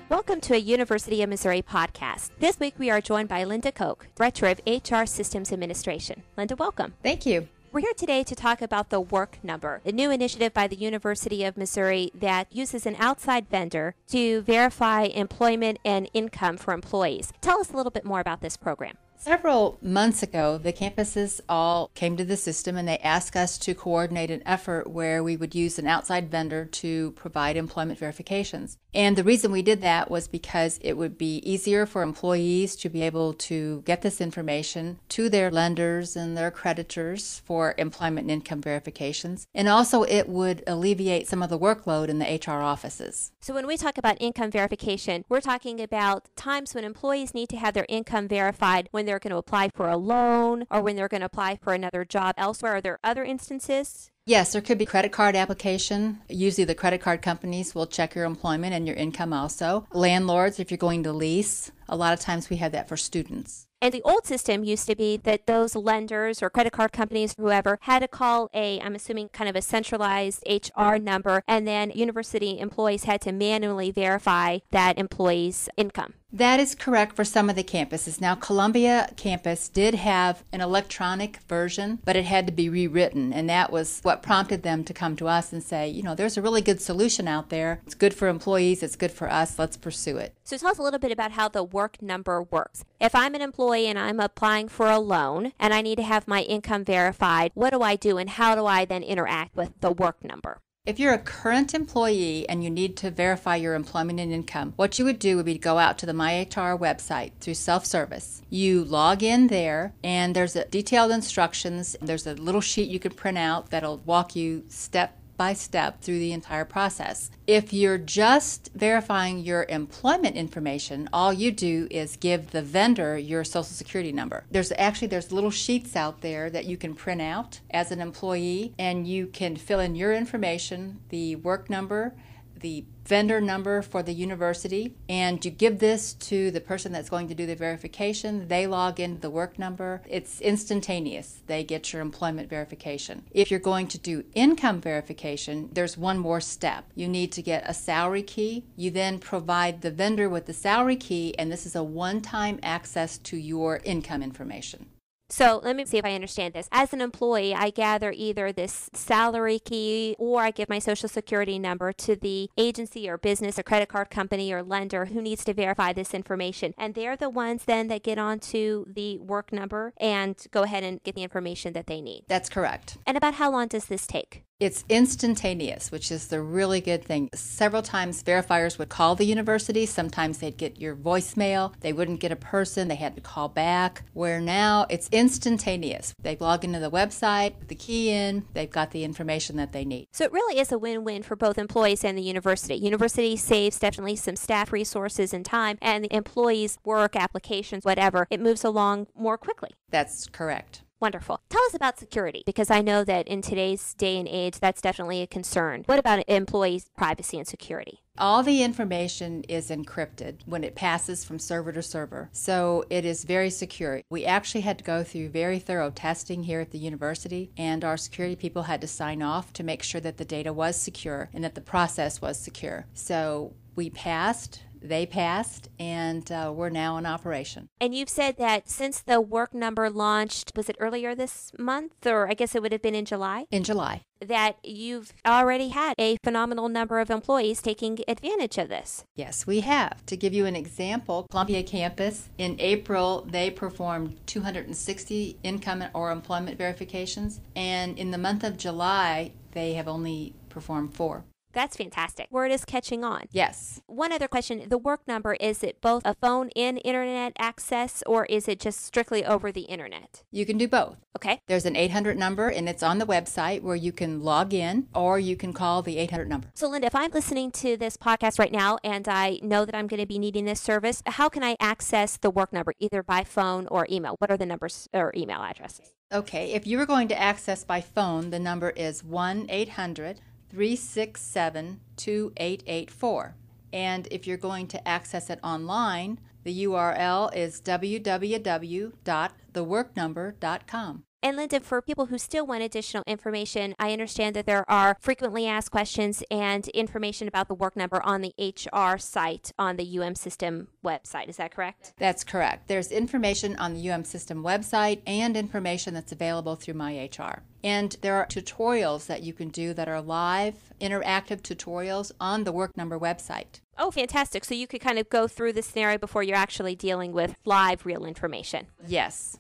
Welcome to a University of Missouri podcast. This week we are joined by Linda Koch, Director of HR Systems Administration. Linda, welcome. Thank you. We're here today to talk about the Work Number, a new initiative by the University of Missouri that uses an outside vendor to verify employment and income for employees. Tell us a little bit more about this program. Several months ago, the campuses all came to the system and they asked us to coordinate an effort where we would use an outside vendor to provide employment verifications. And the reason we did that was because it would be easier for employees to be able to get this information to their lenders and their creditors for employment and income verifications. And also it would alleviate some of the workload in the HR offices. So when we talk about income verification, we're talking about times when employees need to have their income verified when they're going to apply for a loan or when they're going to apply for another job elsewhere. Are there other instances? Yes, there could be credit card application. Usually the credit card companies will check your employment and your income also. Landlords, if you're going to lease, a lot of times we have that for students. And the old system used to be that those lenders or credit card companies, whoever, had to call I'm assuming, kind of a centralized HR number, and then university employees had to manually verify that employee's income. That is correct for some of the campuses. Now, Columbia campus did have an electronic version, but it had to be rewritten, and that was what prompted them to come to us and say, there's a really good solution out there. It's good for employees. It's good for us. Let's pursue it. So tell us a little bit about how the Work Number works. If I'm an employee and I'm applying for a loan and I need to have my income verified, what do I do and how do I then interact with the Work Number? If you're a current employee and you need to verify your employment and income, what you would do would be to go out to the MyHR website through self-service. You log in there, and there's detailed instructions. There's a little sheet you can print out that'll walk you step by step through the entire process. If you're just verifying your employment information, all you do is give the vendor your social security number. There's little sheets out there that you can print out as an employee, and you can fill in your information, the work number, the vendor number for the university, and you give this to the person that's going to do the verification. They log into the work number. It's instantaneous. They get your employment verification. If you're going to do income verification, there's one more step. You need to get a salary key. You then provide the vendor with the salary key, and this is a one-time access to your income information. So let me see if I understand this. As an employee, I gather either this salary key or I give my social security number to the agency or business or credit card company or lender who needs to verify this information. And they're the ones then that get onto the Work Number and go ahead and get the information that they need. That's correct. And about how long does this take? It's instantaneous, which is the really good thing. Several times verifiers would call the university. Sometimes they'd get your voicemail. They wouldn't get a person. They had to call back. Where now it's instantaneous. They log into the website, put the key in, they've got the information that they need. So it really is a win-win for both employees and the university. University saves definitely some staff resources and time, and the employees' work, applications, whatever, it moves along more quickly. That's correct. Wonderful. Tell us about security, because I know that in today's day and age, that's definitely a concern. What about employees' privacy and security? All the information is encrypted when it passes from server to server, so it is very secure. We actually had to go through very thorough testing here at the university, and our security people had to sign off to make sure that the data was secure and that the process was secure. So we passed. They passed, and we're now in operation. And you've said that since the Work Number launched, was it earlier this month, or I guess it would have been in July? In July. That you've already had a phenomenal number of employees taking advantage of this. Yes, we have. To give you an example, Columbia campus, in April, they performed 260 income or employment verifications, and in the month of July, they have only performed 4. That's fantastic. Word is catching on. Yes. One other question. The Work Number, is it both a phone and internet access, or is it just strictly over the internet? You can do both. Okay. There's an 800 number, and it's on the website where you can log in, or you can call the 800 number. So, Linda, if I'm listening to this podcast right now and I know that I'm going to be needing this service, how can I access the Work Number, either by phone or email? What are the numbers or email addresses? Okay. If you were going to access by phone, the number is 1-800-367-2884. And if you're going to access it online, the URL is www.theworknumber.com. And Linda, for people who still want additional information, I understand that there are frequently asked questions and information about the work number on the HR site on the UM System website. Is that correct? That's correct. There's information on the UM System website and information that's available through MyHR. And there are tutorials that you can do that are live, interactive tutorials on the work number website. Oh, fantastic. So you could kind of go through the scenario before you're actually dealing with live, real information. Yes.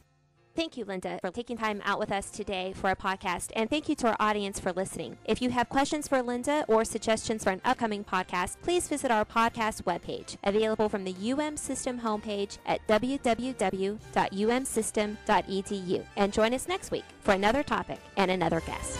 Thank you, Linda, for taking time out with us today for our podcast, and thank you to our audience for listening. If you have questions for Linda or suggestions for an upcoming podcast, please visit our podcast webpage, available from the UM System homepage at www.umsystem.edu, and join us next week for another topic and another guest.